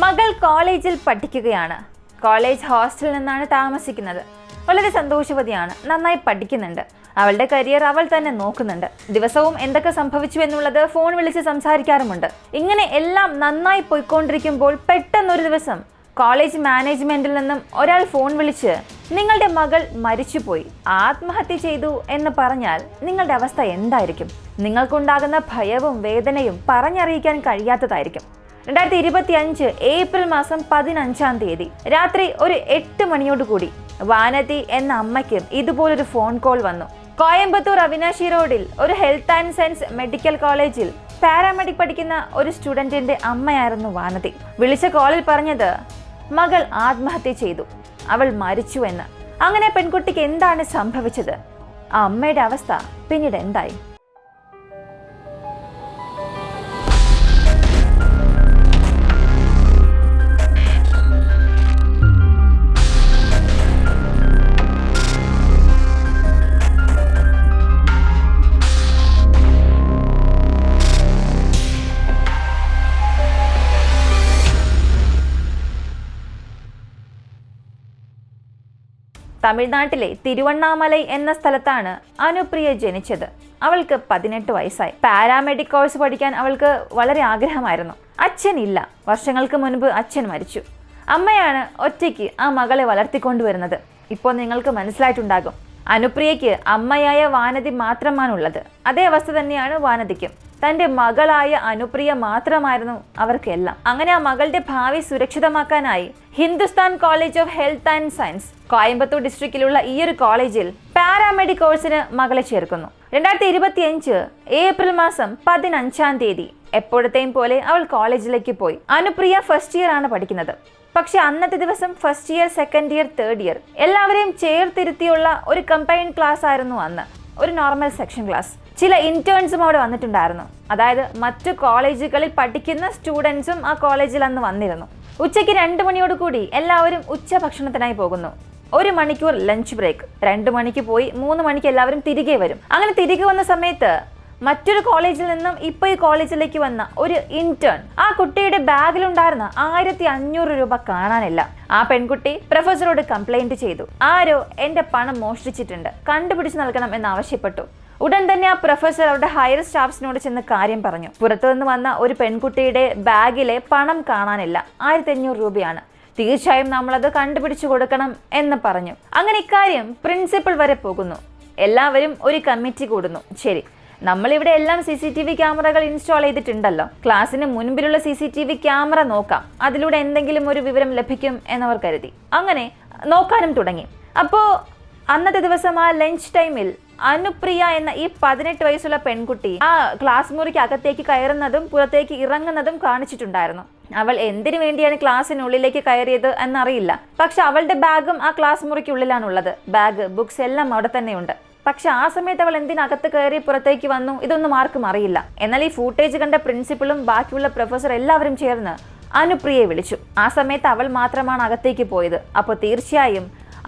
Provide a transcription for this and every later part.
മകൾ കോളേജിൽ പഠിക്കുകയാണ്. കോളേജ് ഹോസ്റ്റലിൽ നിന്നാണ് താമസിക്കുന്നത്. വളരെ സന്തോഷവതിയാണ്, നന്നായി പഠിക്കുന്നുണ്ട്. അവളുടെ കരിയർ അവൾ തന്നെ നോക്കുന്നുണ്ട്. ദിവസവും എന്തൊക്കെ സംഭവിച്ചു എന്നുള്ളത് ഫോൺ വിളിച്ച് സംസാരിക്കാറുമുണ്ട്. ഇങ്ങനെ എല്ലാം നന്നായി പോയിക്കൊണ്ടിരിക്കുമ്പോൾ പെട്ടെന്നൊരു ദിവസം കോളേജ് മാനേജ്മെന്റിൽ നിന്നും ഒരാൾ ഫോൺ വിളിച്ച് നിങ്ങളുടെ മകൾ മരിച്ചുപോയി, ആത്മഹത്യ ചെയ്തു എന്ന് പറഞ്ഞാൽ നിങ്ങളുടെ അവസ്ഥ എന്തായിരിക്കും? നിങ്ങൾക്കുണ്ടാകുന്ന ഭയവും വേദനയും പറഞ്ഞറിയിക്കാൻ കഴിയാത്തതായിരിക്കും. 2025 ഏപ്രിൽ മാസം 15 രാത്രി ഒരു 8 മണിയോടുകൂടി വാനതി എന്ന അമ്മയ്ക്കും ഇതുപോലൊരു ഫോൺ കോൾ വന്നു. കോയമ്പത്തൂർ അവിനാശി റോഡിൽ ഒരു ഹെൽത്ത് ആൻഡ് സയൻസ് മെഡിക്കൽ കോളേജിൽ പാരാമെഡിക് പഠിക്കുന്ന ഒരു സ്റ്റുഡന്റിന്റെ അമ്മയായിരുന്നു വാനതി. വിളിച്ച കോളിൽ പറഞ്ഞത് മകൾ ആത്മഹത്യ ചെയ്തു, അവൾ മരിച്ചു എന്ന്. അങ്ങനെ പെൺകുട്ടിക്ക് എന്താണ് സംഭവിച്ചത്? ആ അമ്മയുടെ അവസ്ഥ പിന്നീട് എന്തായി? തമിഴ്നാട്ടിലെ തിരുവണ്ണാമലൈ എന്ന സ്ഥലത്താണ് അനുപ്രിയ ജനിച്ചത്. അവൾക്ക് 18 വയസ്സായി. പാരാമെഡിക് കോഴ്സ് പഠിക്കാൻ അവൾക്ക് വളരെ ആഗ്രഹമായിരുന്നു. അച്ഛനില്ല, വർഷങ്ങൾക്ക് മുൻപ് അച്ഛൻ മരിച്ചു. അമ്മയാണ് ഒറ്റയ്ക്ക് ആ മകളെ വളർത്തിക്കൊണ്ടുവരുന്നത്. ഇപ്പോൾ നിങ്ങൾക്ക് മനസ്സിലായിട്ടുണ്ടാകും, അനുപ്രിയയ്ക്ക് അമ്മയായ വാനതി മാത്രമാണുള്ളത്. അതേ അവസ്ഥ തന്നെയാണ് വാനതിക്കും. തന്റെ മകളായ അനുപ്രിയ മാത്രമായിരുന്നു അവർക്കെല്ലാം. അങ്ങനെ ആ മകളുടെ ഭാവി സുരക്ഷിതമാക്കാനായി Hindusthan college of health and science Coimbatore ഡിസ്ട്രിക്റ്റിലുള്ള ഈ ഒരു കോളേജിൽ പാരാമെഡിക് കോഴ്സിന് മകളെ ചേർക്കുന്നു. 2025 ഏപ്രിൽ മാസം 15 എപ്പോഴത്തെയും പോലെ അവൾ കോളേജിലേക്ക് പോയി. അനുപ്രിയ ഫസ്റ്റ് ഇയർ ആണ് പഠിക്കുന്നത്. പക്ഷെ അന്നത്തെ ദിവസം first year, second year, third year എല്ലാവരെയും ചേർത്തിരുത്തിയുള്ള ഒരു കമ്പൈൻഡ് ക്ലാസ് ആയിരുന്നു അന്ന്. ഒരു നോർമൽ സെക്ഷൻ ക്ലാസ്. ചില ഇന്റേൺസും അവിടെ വന്നിട്ടുണ്ടായിരുന്നു. അതായത് മറ്റു കോളേജുകളിൽ പഠിക്കുന്ന സ്റ്റുഡൻസും ആ കോളേജിൽ അന്ന് വന്നിരുന്നു. ഉച്ചയ്ക്ക് 2 മണിയോടുകൂടി എല്ലാവരും ഉച്ചഭക്ഷണത്തിനായി പോകുന്നു. 1 മണിക്കൂർ ലഞ്ച് ബ്രേക്ക്. 2 മണിക്ക് പോയി 3 മണിക്ക് എല്ലാവരും തിരികെ വരും. അങ്ങനെ തിരികെ വന്ന സമയത്ത് മറ്റൊരു കോളേജിൽ നിന്നും ഇപ്പൊ ഈ കോളേജിലേക്ക് വന്ന ഒരു ഇന്റേൺ, ആ കുട്ടിയുടെ ബാഗിലുണ്ടായിരുന്ന 1500 രൂപ കാണാനില്ല. ആ പെൺകുട്ടി പ്രൊഫസറോട് കംപ്ലൈന്റ് ചെയ്തു. ആരോ എന്റെ പണം മോഷ്ടിച്ചിട്ടുണ്ട്, കണ്ടുപിടിച്ച് നൽകണം എന്ന് ആവശ്യപ്പെട്ടു. ഉടൻ തന്നെ ആ പ്രൊഫസർ അവരുടെ ഹയർ സ്റ്റാഫ്സിനോട് ചെന്ന് കാര്യം പറഞ്ഞു. പുറത്തുനിന്ന് വന്ന ഒരു പെൺകുട്ടിയുടെ ബാഗിലെ പണം കാണാനില്ല, 1500 രൂപയാണ്. തീർച്ചയായും നമ്മളത് കണ്ടുപിടിച്ചു കൊടുക്കണം എന്ന് പറഞ്ഞു. അങ്ങനെ ഇക്കാര്യം പ്രിൻസിപ്പൽ വരെ പോകുന്നു. എല്ലാവരും ഒരു കമ്മിറ്റി കൂടുന്നു. ശരി, നമ്മളിവിടെ എല്ലാം CCTV ക്യാമറകൾ ഇൻസ്റ്റാൾ ചെയ്തിട്ടുണ്ടല്ലോ, ക്ലാസ്സിന് മുൻപിലുള്ള CCTV ക്യാമറ നോക്കാം, അതിലൂടെ എന്തെങ്കിലും ഒരു വിവരം ലഭിക്കും എന്നവർ കരുതി. അങ്ങനെ നോക്കാനും തുടങ്ങി. അപ്പോൾ അന്നത്തെ ദിവസം ആ ലഞ്ച് ടൈമിൽ അനുപ്രിയ എന്ന ഈ 18 വയസ്സുള്ള പെൺകുട്ടി ആ ക്ലാസ് മുറിക്ക് അകത്തേക്ക് കയറുന്നതും പുറത്തേക്ക് ഇറങ്ങുന്നതും കാണിച്ചിട്ടുണ്ടായിരുന്നു. അവൾ എന്തിനു വേണ്ടിയാണ് ക്ലാസ്സിനുള്ളിലേക്ക് കയറിയത് എന്നറിയില്ല. പക്ഷെ അവളുടെ ബാഗും ആ ക്ലാസ് മുറിക്കുള്ളിലാണുള്ളത്. ബാഗ്, ബുക്സ് എല്ലാം അവിടെ തന്നെയുണ്ട്. പക്ഷെ ആ സമയത്ത് അവൾ എന്തിനകത്ത് കയറി പുറത്തേക്ക് വന്നു, ഇതൊന്നും ആർക്കും അറിയില്ല. എന്നാൽ ഈ ഫൂട്ടേജ് കണ്ട പ്രിൻസിപ്പളും ബാക്കിയുള്ള പ്രൊഫസർ എല്ലാവരും ചേർന്ന് അനുപ്രിയയെ വിളിച്ചു. ആ സമയത്ത് അവൾ മാത്രമാണ് അകത്തേക്ക് പോയത്. അപ്പോൾ തീർച്ചയായും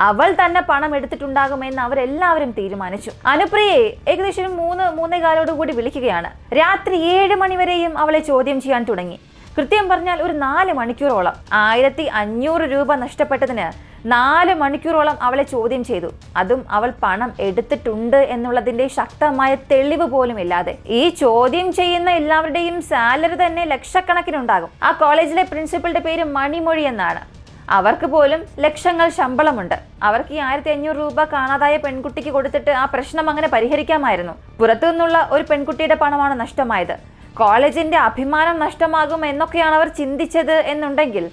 അവൾ തന്നെ പണം എടുത്തിട്ടുണ്ടാകുമെന്ന് അവരെല്ലാവരും തീരുമാനിച്ചു. അനുപ്രിയയെ ഏകദേശം 3-3:15 കൂടി വിളിക്കുകയാണ്. രാത്രി 7 മണി വരെയും അവളെ ചോദ്യം ചെയ്യാൻ തുടങ്ങി. കൃത്യം പറഞ്ഞാൽ ഒരു 4 മണിക്കൂറോളം, 1500 രൂപ നഷ്ടപ്പെട്ടതിന് 4 മണിക്കൂറോളം അവളെ ചോദ്യം ചെയ്തു. അതും അവൾ പണം എടുത്തിട്ടുണ്ട് എന്നുള്ളതിന്റെ ശക്തമായ തെളിവ് പോലും ഇല്ലാതെ. ഈ ചോദ്യം ചെയ്യുന്ന എല്ലാവരുടെയും സാലറി തന്നെ ലക്ഷക്കണക്കിനുണ്ടാകും. ആ കോളേജിലെ പ്രിൻസിപ്പളുടെ പേര് മണിമൊഴി എന്നാണ്. അവർക്ക് പോലും ലക്ഷങ്ങൾ ശമ്പളമുണ്ട്. അവർക്ക് ഈ 1500 രൂപ കാണാതായ പെൺകുട്ടിക്ക് കൊടുത്തിട്ട് ആ പ്രശ്നം അങ്ങനെ പരിഹരിക്കാമായിരുന്നു. പുറത്തു നിന്നുള്ള ഒരു പെൺകുട്ടിയുടെ പണമാണ് നഷ്ടമായത്. കോളേജിന്റെ അഭിമാനം നഷ്ടമാകും എന്നൊക്കെയാണ് അവർ ചിന്തിച്ചത് എന്നുണ്ടെങ്കിൽ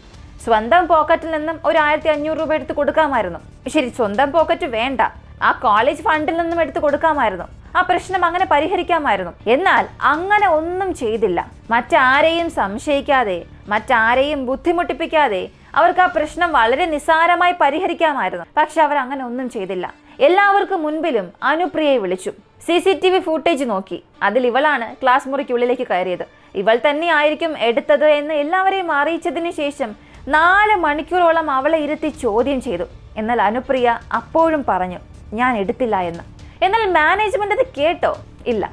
സ്വന്തം പോക്കറ്റിൽ നിന്നും ഒരു 1500 രൂപ എടുത്ത് കൊടുക്കാമായിരുന്നു. ശരി, സ്വന്തം പോക്കറ്റ് വേണ്ട, ആ കോളേജ് ഫണ്ടിൽ നിന്നും എടുത്ത് കൊടുക്കാമായിരുന്നു. ആ പ്രശ്നം അങ്ങനെ പരിഹരിക്കാമായിരുന്നു. എന്നാൽ അങ്ങനെ ഒന്നും ചെയ്തില്ല. മറ്റാരെയും സംശയിക്കാതെ, മറ്റാരെയും ബുദ്ധിമുട്ടിപ്പിക്കാതെ അവർക്ക് ആ പ്രശ്നം വളരെ നിസ്സാരമായി പരിഹരിക്കാമായിരുന്നു. പക്ഷെ അവർ അങ്ങനെ ഒന്നും ചെയ്തില്ല. എല്ലാവർക്കും മുൻപിലും അനുപ്രിയയെ വിളിച്ചു. CCTV ഫൂട്ടേജ് നോക്കി. അതിൽ ഇവളാണ് ക്ലാസ് മുറിക്കുള്ളിലേക്ക് കയറിയത്, ഇവൾ തന്നെ ആയിരിക്കും എടുത്തത് എന്ന് എല്ലാവരെയും അറിയിച്ചതിന് ശേഷം 4 മണിക്കൂറോളം അവളെ ഇരുത്തി ചോദ്യം ചെയ്തു. എന്നാൽ അനുപ്രിയ അപ്പോഴും പറഞ്ഞു ഞാൻ എടുത്തില്ല എന്ന്. എന്നാൽ മാനേജ്മെന്റ് അത് കേട്ടോ? ഇല്ല.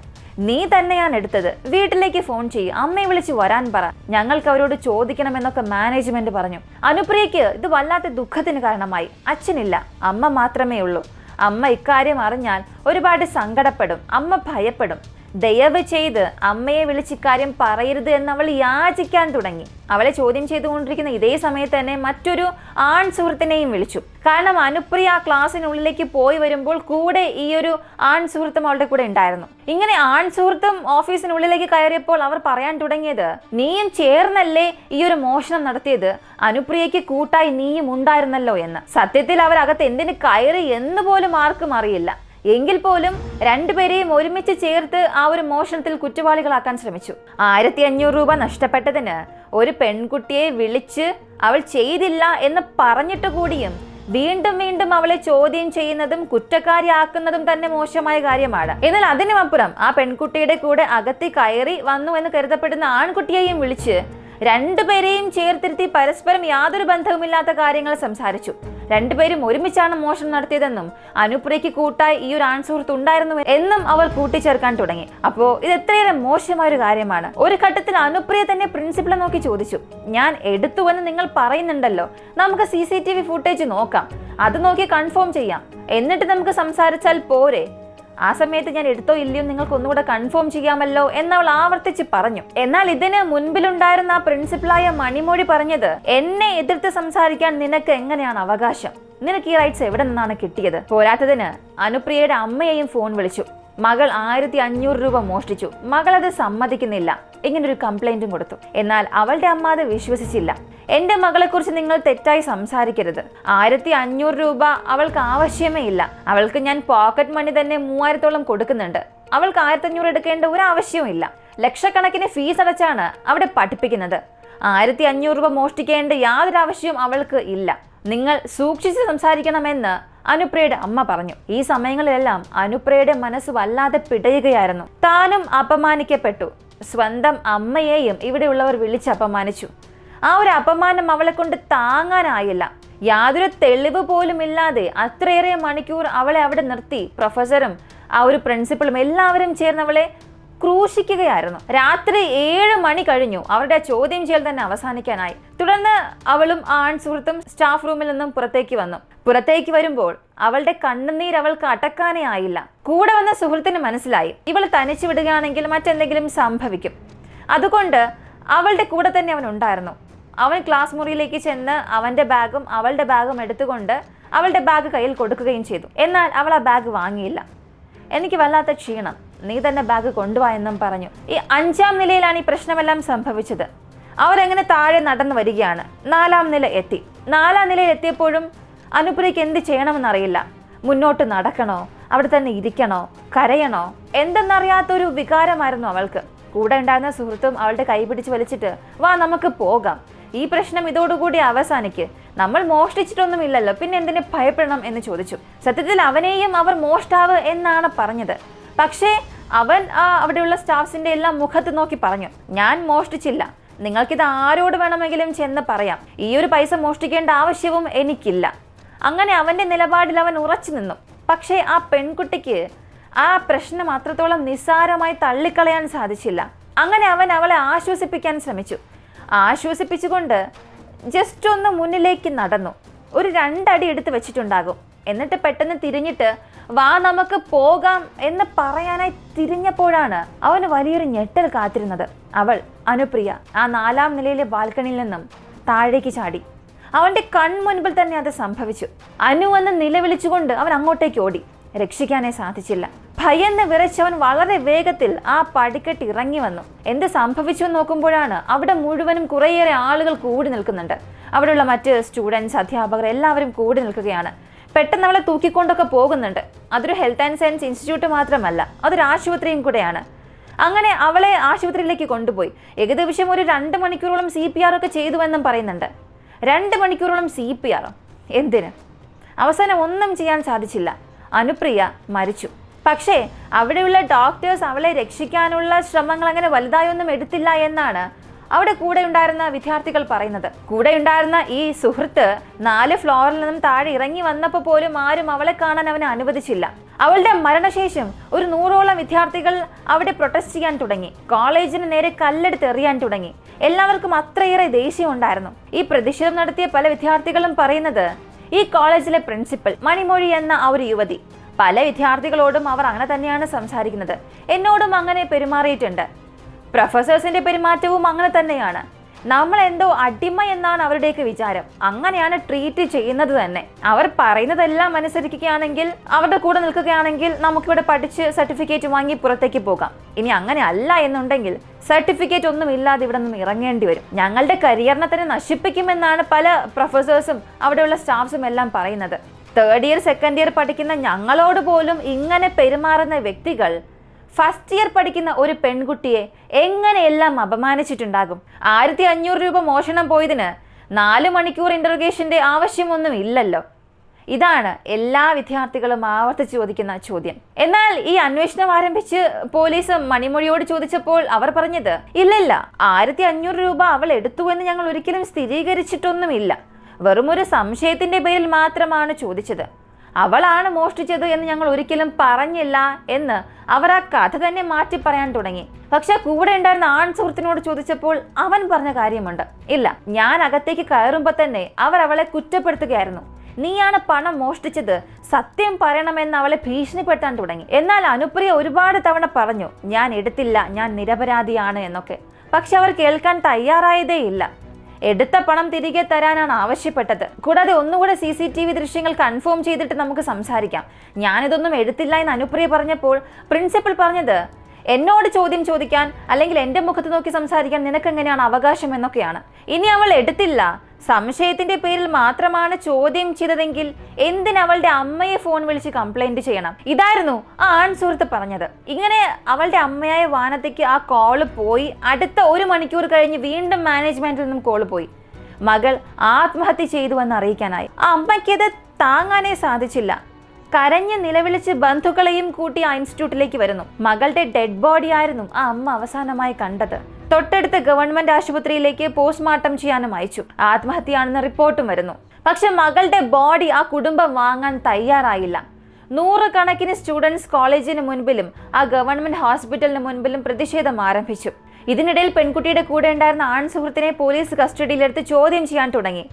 നീ തന്നെയാണ് എടുത്തത്. വീട്ടിലേക്ക് ഫോൺ ചെയ്യും, അമ്മയെ വിളിച്ച് വരാൻ പറ, ഞങ്ങൾക്ക് അവരോട് ചോദിക്കണമെന്നൊക്കെ മാനേജ്മെന്റ് പറഞ്ഞു. അനുപ്രിയയ്ക്ക് ഇത് വല്ലാത്ത ദുഃഖത്തിന് കാരണമായി. അച്ഛനില്ല, അമ്മ മാത്രമേ ഉള്ളൂ. അമ്മ ഇക്കാര്യം അറിഞ്ഞാൽ ഒരുപാട് സങ്കടപ്പെടും. അമ്മ ഭയപ്പെടും. ദയവ് ചെയ്ത് അമ്മയെ വിളിച്ച് ഇക്കാര്യം പറയരുത് എന്ന് അവൾ യാചിക്കാൻ തുടങ്ങി. അവളെ ചോദ്യം ചെയ്തുകൊണ്ടിരിക്കുന്ന ഇതേ സമയത്ത് തന്നെ മറ്റൊരു ആൺ സുഹൃത്തിനെയും വിളിച്ചു. കാരണം അനുപ്രിയ ആ ക്ലാസ്സിനുള്ളിലേക്ക് പോയി വരുമ്പോൾ കൂടെ ഈ ഒരു ആൺ സുഹൃത്തും അവളുടെ കൂടെ ഉണ്ടായിരുന്നു. ഇങ്ങനെ ആൺ സുഹൃത്തും ഓഫീസിനുള്ളിലേക്ക് കയറിയപ്പോൾ അവർ പറയാൻ തുടങ്ങിയത്, നീയും ചേർന്നല്ലേ ഈ ഒരു മോഷണം നടത്തിയത്, അനുപ്രിയയ്ക്ക് കൂട്ടായി നീയും ഉണ്ടായിരുന്നല്ലോ എന്ന്. സത്യത്തിൽ അവരകത്ത് എന്തിന് കയറി എന്ന് പോലും ആർക്കും അറിയില്ല. എങ്കിൽ പോലും രണ്ടുപേരെയും ഒരുമിച്ച് ചേർത്ത് ആ ഒരു മോഷണത്തിൽ കുറ്റവാളികളാക്കാൻ ശ്രമിച്ചു. 1500 രൂപ നഷ്ടപ്പെട്ടതിന് ഒരു പെൺകുട്ടിയെ വിളിച്ച് അവൾ ചെയ്തില്ല എന്ന് പറഞ്ഞിട്ട് കൂടിയും വീണ്ടും വീണ്ടും അവളെ ചോദ്യം ചെയ്യുന്നതും കുറ്റക്കാരിയാക്കുന്നതും തന്നെ മോശമായ കാര്യമാണ്. എന്നാൽ അതിനുമപ്പുറം ആ പെൺകുട്ടിയുടെ കൂടെ അകത്ത് കയറി വന്നു എന്ന് കരുതപ്പെടുന്ന ആൺകുട്ടിയെയും വിളിച്ച് രണ്ടുപേരെയും ചേർത്തിരുത്തി പരസ്പരം യാതൊരു ബന്ധവുമില്ലാത്ത കാര്യങ്ങൾ സംസാരിച്ചു. രണ്ടുപേരും ഒരുമിച്ചാണ് മോഷണം നടത്തിയതെന്നും അനുപ്രിയയ്ക്ക് കൂട്ടായി ഈ ഒരു ആൺസുഹൃത്ത് ഉണ്ടായിരുന്നു എന്നും അവർ കൂട്ടിച്ചേർക്കാൻ തുടങ്ങി. അപ്പോ ഇത് എത്രയേറെ മോശമായ ഒരു കാര്യമാണ്. ഒരു ഘട്ടത്തിൽ അനുപ്രിയ തന്നെ പ്രിൻസിപ്പളെ നോക്കി ചോദിച്ചു, ഞാൻ എടുത്തുവെന്ന് നിങ്ങൾ പറയുന്നുണ്ടല്ലോ, നമുക്ക് CCTV ഫുട്ടേജ് നോക്കാം, അത് നോക്കി കൺഫേം ചെയ്യാം, എന്നിട്ട് നമുക്ക് സംസാരിച്ചാൽ പോരെ? ആ സമയത്ത് ഞാൻ എടുത്തോ ഇല്ലയോ നിങ്ങൾക്ക് ഒന്നുകൂടെ കൺഫേം ചെയ്യാമല്ലോ എന്നവൾ ആവർത്തിച്ച് പറഞ്ഞു. എന്നാൽ ഇതിന് മുൻപിലുണ്ടായിരുന്ന ആ പ്രിൻസിപ്പളായ മണിമൊഴി പറഞ്ഞത്, എന്നെ എതിർത്ത് സംസാരിക്കാൻ നിനക്ക് എങ്ങനെയാണ് അവകാശം? നിനക്ക് ഈ റൈറ്റ്സ് എവിടെ നിന്നാണ് കിട്ടിയത്? പോരാത്തതിന് അനുപ്രിയയുടെ അമ്മയെയും ഫോൺ വിളിച്ചു. മകൾ 1500 രൂപ മോഷ്ടിച്ചു. മകൾ അത് സമ്മതിക്കുന്നില്ല. ഇങ്ങനൊരു കംപ്ലൈന്റും കൊടുത്തു. എന്നാൽ അവളുടെ അമ്മ അത് വിശ്വസിച്ചില്ല. എന്റെ മകളെ കുറിച്ച് നിങ്ങൾ തെറ്റായി സംസാരിക്കരുത്. 1500 രൂപ അവൾക്ക് ആവശ്യമേ ഇല്ല. അവൾക്ക് ഞാൻ പോക്കറ്റ് മണി തന്നെ 3000-ഓളം കൊടുക്കുന്നുണ്ട്. അവൾക്ക് 1500 എടുക്കേണ്ട ഒരു ആവശ്യവും ഇല്ല. ലക്ഷക്കണക്കിന് ഫീസ് അടച്ചാണ് അവിടെ പഠിപ്പിക്കുന്നത്. 1500 രൂപ മോഷ്ടിക്കേണ്ട യാതൊരു ആവശ്യവും അവൾക്ക് ഇല്ല. നിങ്ങൾ സൂക്ഷിച്ച് സംസാരിക്കണമെന്ന് അനുപ്രിയയുടെ അമ്മ പറഞ്ഞു. ഈ സമയങ്ങളിലെല്ലാം അനുപ്രിയയുടെ മനസ്സ് വല്ലാതെ പിടയുകയായിരുന്നു. താനും അപമാനിക്കപ്പെട്ടു. സ്വന്തം അമ്മയെയും ഇവിടെയുള്ളവർ വിളിച്ച് അപമാനിച്ചു. ആ ഒരു അപമാനം അവളെ കൊണ്ട് താങ്ങാനായില്ല. യാതൊരു തെളിവ് പോലും ഇല്ലാതെ അത്രയേറെ മണിക്കൂർ അവളെ അവിടെ നിർത്തി പ്രൊഫസറും ആ ഒരു പ്രിൻസിപ്പളും എല്ലാവരും ചേർന്ന് അവളെ ക്രൂശിക്കുകയായിരുന്നു. രാത്രി 7 മണി കഴിഞ്ഞു. അവരുടെ ചോദ്യം ചെയ്യൽ തന്നെ അവസാനിക്കാനായി. തുടർന്ന് അവളും ആൺ സുഹൃത്തും സ്റ്റാഫ് റൂമിൽ നിന്നും പുറത്തേക്ക് വന്നു. പുറത്തേക്ക് വരുമ്പോൾ അവളുടെ കണ്ണുനീർ അവൾക്ക് അടക്കാനേ ആയില്ല. കൂടെ വന്ന സുഹൃത്തിന് മനസ്സിലായി, ഇവൾ തനിച്ചു വിടുകയാണെങ്കിൽ മറ്റെന്തെങ്കിലും സംഭവിക്കും. അതുകൊണ്ട് അവളുടെ കൂടെ തന്നെ അവൻ ഉണ്ടായിരുന്നു. അവൻ ക്ലാസ് മുറിയിലേക്ക് ചെന്ന് അവന്റെ ബാഗും അവളുടെ ബാഗും എടുത്തുകൊണ്ട് അവളുടെ ബാഗ് കയ്യിൽ കൊടുക്കുകയും ചെയ്തു. എന്നാൽ അവൾ ആ ബാഗ് വാങ്ങിയില്ല. എനിക്ക് വല്ലാത്ത ക്ഷീണം, നീ തന്നെ ബാഗ് കൊണ്ടുവാ എന്നും പറഞ്ഞു. ഈ 5ാം നിലയിലാണ് ഈ പ്രശ്നമെല്ലാം സംഭവിച്ചത്. അവരെങ്ങനെ താഴെ നടന്നു വരികയാണ്. 4ാം നില എത്തി. 4ാം നിലയിൽ എത്തിയപ്പോഴും അനുപ്രിയയ്ക്ക് എന്ത് ചെയ്യണമെന്നറിയില്ല. മുന്നോട്ട് നടക്കണോ, അവിടെ തന്നെ ഇരിക്കണോ, കരയണോ, എന്തെന്നറിയാത്തൊരു വികാരമായിരുന്നു അവൾക്ക്. കൂടെ ഉണ്ടായിരുന്ന സുഹൃത്തും അവളുടെ കൈ പിടിച്ച് വലിച്ചിട്ട്, വാ നമുക്ക് പോകാം, ഈ പ്രശ്നം ഇതോടുകൂടി അവസാനിക്ക്, നമ്മൾ മോഷ്ടിച്ചിട്ടൊന്നുമില്ലല്ലോ, പിന്നെ എന്തിനു ഭയപ്പെടണം എന്ന് ചോദിച്ചു. സത്യത്തിൽ അവനെയും അവർ മോഷ്ടാവ് എന്നാണ് പറഞ്ഞത്. പക്ഷേ അവൻ അവിടെയുള്ള സ്റ്റാഫ്സിന്റെ എല്ലാം മുഖത്ത് നോക്കി പറഞ്ഞു, ഞാൻ മോഷ്ടിച്ചില്ല, നിങ്ങൾക്കിത് ആരോട് വേണമെങ്കിലും ചെന്ന് പറയാം, ഈ ഒരു പൈസ മോഷ്ടിക്കേണ്ട ആവശ്യവും എനിക്കില്ല. അങ്ങനെ അവന്റെ നിലപാടിൽ അവൻ ഉറച്ചു നിന്നു. പക്ഷേ ആ പെൺകുട്ടിക്ക് ആ പ്രശ്നം അത്രത്തോളം നിസ്സാരമായി തള്ളിക്കളയാൻ സാധിച്ചില്ല. അങ്ങനെ അവൻ അവളെ ആശ്വസിപ്പിക്കാൻ ശ്രമിച്ചു. ആശ്വസിപ്പിച്ചുകൊണ്ട് ജസ്റ്റ് ഒന്ന് മുന്നിലേക്ക് നടന്നു. ഒരു 2 അടി എടുത്ത് വെച്ചിട്ടുണ്ടാകും. എന്നിട്ട് പെട്ടെന്ന് തിരിഞ്ഞിട്ട് വാ നമുക്ക് പോകാം എന്ന് പറയാനായി തിരിഞ്ഞപ്പോഴാണ് അവന് വലിയൊരു ഞെട്ടൽ കാത്തിരുന്നത്. അവൾ അനുപ്രിയ ആ 4ാം നിലയിലെ ബാൽക്കണിയിൽ നിന്നും താഴേക്ക് ചാടി. അവന്റെ കൺമുൻപിൽ തന്നെ അത് സംഭവിച്ചു. അനു എന്ന് നിലവിളിച്ചുകൊണ്ട് അവൻ അങ്ങോട്ടേക്ക് ഓടി. രക്ഷിക്കാനേ സാധിച്ചില്ല. ഭയന്ന് വിറച്ചവൻ വളരെ വേഗത്തിൽ ആ പടിക്കെട്ട് ഇറങ്ങി വന്നു. എന്ത് സംഭവിച്ചു എന്ന് നോക്കുമ്പോഴാണ് അവിടെ മുഴുവനും കുറേയേറെ ആളുകൾ കൂടി നിൽക്കുന്നുണ്ട്. അവിടെയുള്ള മറ്റ് സ്റ്റുഡൻസ്, അധ്യാപകർ എല്ലാവരും കൂടി നിൽക്കുകയാണ്. പെട്ടെന്ന് അവളെ തൂക്കിക്കൊണ്ടൊക്കെ പോകുന്നുണ്ട്. അതൊരു ഹെൽത്ത് ആൻഡ് സയൻസ് ഇൻസ്റ്റിറ്റ്യൂട്ട് മാത്രമല്ല, അതൊരു ആശുപത്രിയും കൂടെയാണ്. അങ്ങനെ അവളെ ആശുപത്രിയിലേക്ക് കൊണ്ടുപോയി. ഏകദേശം ഒരു 2 മണിക്കൂറോളം CPR ഒക്കെ ചെയ്തുവെന്നും പറയുന്നുണ്ട്. 2 മണിക്കൂറോളം CPR എന്തിന്? അവസാനം ഒന്നും ചെയ്യാൻ സാധിച്ചില്ല. അനുപ്രിയ മരിച്ചു. പക്ഷേ അവിടെയുള്ള ഡോക്ടേഴ്സ് അവളെ രക്ഷിക്കാനുള്ള ശ്രമങ്ങൾ അങ്ങനെ വലുതായൊന്നും എടുത്തില്ല എന്നാണ് അവിടെ കൂടെ ഉണ്ടായിരുന്ന വിദ്യാർത്ഥികൾ പറയുന്നത്. കൂടെ ഉണ്ടായിരുന്ന ഈ സുഹൃത്ത് 4 ഫ്ലോറിൽ നിന്നും താഴെ ഇറങ്ങി വന്നപ്പോൾ പോലും ആരും അവളെ കാണാൻ അവനെ അനുവദിച്ചില്ല. അവളുടെ മരണശേഷം ഒരു 100ഓളം വിദ്യാർത്ഥികൾ അവിടെ പ്രൊട്ടസ്റ്റ് ചെയ്യാൻ തുടങ്ങി. കോളേജിന് നേരെ കല്ലെടുത്ത് എറിയാൻ തുടങ്ങി. എല്ലാവർക്കും അത്രയേറെ ദേഷ്യം ഉണ്ടായിരുന്നു. ഈ പ്രതിഷേധം നടത്തിയ പല വിദ്യാർത്ഥികളും പറയുന്നത് ഈ കോളേജിലെ പ്രിൻസിപ്പൽ മണിമൊഴി എന്ന ആ ഒരു യുവതി പല വിദ്യാർത്ഥികളോടും അവർ അങ്ങനെ തന്നെയാണ് സംസാരിക്കുന്നത്, എന്നോടും അങ്ങനെ പെരുമാറിയിട്ടുണ്ട്. പ്രൊഫസേഴ്സിന്റെ പെരുമാറ്റവും അങ്ങനെ തന്നെയാണ്. നമ്മൾ എന്തോ അടിമ എന്നാണ് അവരുടെയൊക്കെ വിചാരം. അങ്ങനെയാണ് ട്രീറ്റ് ചെയ്യുന്നത് തന്നെ. അവർ പറയുന്നതെല്ലാം അനുസരിക്കുകയാണെങ്കിൽ, അവരുടെ കൂടെ നിൽക്കുകയാണെങ്കിൽ നമുക്കിവിടെ പഠിച്ച് സർട്ടിഫിക്കറ്റ് വാങ്ങി പുറത്തേക്ക് പോകാം. ഇനി അങ്ങനെ അല്ല എന്നുണ്ടെങ്കിൽ സർട്ടിഫിക്കറ്റ് ഒന്നും ഇല്ലാതെ ഇവിടെ നിന്നും ഇറങ്ങേണ്ടി വരും. ഞങ്ങളുടെ കരിയറിനെ തന്നെ നശിപ്പിക്കുമെന്നാണ് പല പ്രൊഫസേഴ്സും അവിടെയുള്ള സ്റ്റാഫ്സും എല്ലാം പറയുന്നത്. 3rd ഇയർ 2nd ഇയർ പഠിക്കുന്ന ഞങ്ങളോട് പോലും ഇങ്ങനെ പെരുമാറുന്ന വ്യക്തികൾ ഫസ്റ്റ് ഇയർ പഠിക്കുന്ന ഒരു പെൺകുട്ടിയെ എങ്ങനെയെല്ലാം അപമാനിച്ചിട്ടുണ്ടാകും. 1500 രൂപ മോഷണം പോയതിന് 4 മണിക്കൂർ ഇൻ്റർഗേഷൻ്റെ ആവശ്യമൊന്നും ഇല്ലല്ലോ. ഇതാണ് എല്ലാ വിദ്യാർത്ഥികളും ആവർത്തിച്ച് ചോദിക്കുന്ന ചോദ്യം. എന്നാൽ ഈ അന്വേഷണം ആരംഭിച്ച് പോലീസ് മണിമൊഴിയോട് ചോദിച്ചപ്പോൾ അവർ പറഞ്ഞത് ഇല്ലില്ല, 1500 രൂപ അവൾ എടുത്തു എന്ന് ഞങ്ങൾ ഒരിക്കലും സ്ഥിരീകരിച്ചിട്ടൊന്നുമില്ല. വെറുമൊരു സംശയത്തിന്റെ പേരിൽ മാത്രമാണ് ചോദിച്ചത്. അവളാണ് മോഷ്ടിച്ചത് എന്ന് ഞങ്ങൾ ഒരിക്കലും പറഞ്ഞില്ല എന്ന് അവർ ആ കഥ തന്നെ മാറ്റി പറയാൻ തുടങ്ങി. പക്ഷെ കൂടെ ഉണ്ടായിരുന്ന ആൺ സുഹൃത്തിനോട് ചോദിച്ചപ്പോൾ അവൻ പറഞ്ഞ കാര്യമുണ്ട്. ഇല്ല, ഞാൻ അകത്തേക്ക് കയറുമ്പോൾ തന്നെ അവർ അവളെ കുറ്റപ്പെടുത്തുകയായിരുന്നു. നീയാണ് പണം മോഷ്ടിച്ചത്, സത്യം പറയണമെന്ന് അവളെ ഭീഷണിപ്പെടുത്താൻ തുടങ്ങി. എന്നാൽ അനുപ്രിയ ഒരുപാട് തവണ പറഞ്ഞു ഞാൻ എടുത്തില്ല, ഞാൻ നിരപരാധിയാണ് എന്നൊക്കെ. പക്ഷെ അവർ കേൾക്കാൻ തയ്യാറായതേ ഇല്ല. എടുത്ത പണം തിരികെ തരാനാണ് ആവശ്യപ്പെട്ടത്. കൂടാതെ ഒന്നുകൂടെ CCTV ദൃശ്യങ്ങൾ കൺഫേം ചെയ്തിട്ട് നമുക്ക് സംസാരിക്കാം. ഞാനിതൊന്നും എടുത്തില്ല എന്ന് അനുപ്രിയ പറഞ്ഞപ്പോൾ പ്രിൻസിപ്പൽ പറഞ്ഞത് എന്നോട് ചോദ്യം ചോദിക്കാൻ അല്ലെങ്കിൽ എൻ്റെ മുഖത്ത് നോക്കി സംസാരിക്കാൻ നിനക്കെങ്ങനെയാണ് അവകാശം എന്നൊക്കെയാണ്. ഇനി അവൾ എടുത്തില്ല, സംശയത്തിന്റെ പേരിൽ മാത്രമാണ് ചോദ്യം ചെയ്തതെങ്കിൽ എന്തിനവളുടെ അമ്മയെ ഫോൺ വിളിച്ച് കംപ്ലൈന്റ് ചെയ്യണം? ഇതായിരുന്നു ആ ആൺ സുഹൃത്ത് പറഞ്ഞത്. ഇങ്ങനെ അവളുടെ അമ്മയായ വാനത്തേക്ക് ആ കോള് പോയി. അടുത്ത 1 മണിക്കൂർ കഴിഞ്ഞ് വീണ്ടും മാനേജ്മെന്റിൽ നിന്നും കോള് പോയി. മകൾ ആത്മഹത്യ ചെയ്തുവെന്ന് അറിയിക്കാനായി. ആ അമ്മയ്ക്കത് താങ്ങാനേ സാധിച്ചില്ല. കരഞ്ഞ് നിലവിളിച്ച് ബന്ധുക്കളെയും കൂട്ടി ആ ഇൻസ്റ്റിറ്റ്യൂട്ടിലേക്ക് വരുന്നു. മകളുടെ ഡെഡ് ബോഡി ആയിരുന്നു ആ അമ്മ അവസാനമായി കണ്ടത്. തൊട്ടടുത്ത ഗവൺമെന്റ് ആശുപത്രിയിലേക്ക് പോസ്റ്റ്മോർട്ടം ചെയ്യാനും അയച്ചു. ആത്മഹത്യയാണെന്ന് റിപ്പോർട്ടും വരുന്നു. പക്ഷെ മകളുടെ ബോഡി ആ കുടുംബം വാങ്ങാൻ തയ്യാറായില്ല. 100 കണക്കിന് സ്റ്റുഡൻസ് കോളേജിന് മുൻപിലും ആ ഗവൺമെന്റ് ഹോസ്പിറ്റലിന് മുൻപിലും പ്രതിഷേധം ആരംഭിച്ചു. ഇതിനിടയിൽ പെൺകുട്ടിയുടെ കൂടെ ഉണ്ടായിരുന്ന ആൺ സുഹൃത്തിനെ പോലീസ് കസ്റ്റഡിയിലെടുത്ത് ചോദ്യം ചെയ്യാൻ തുടങ്ങി.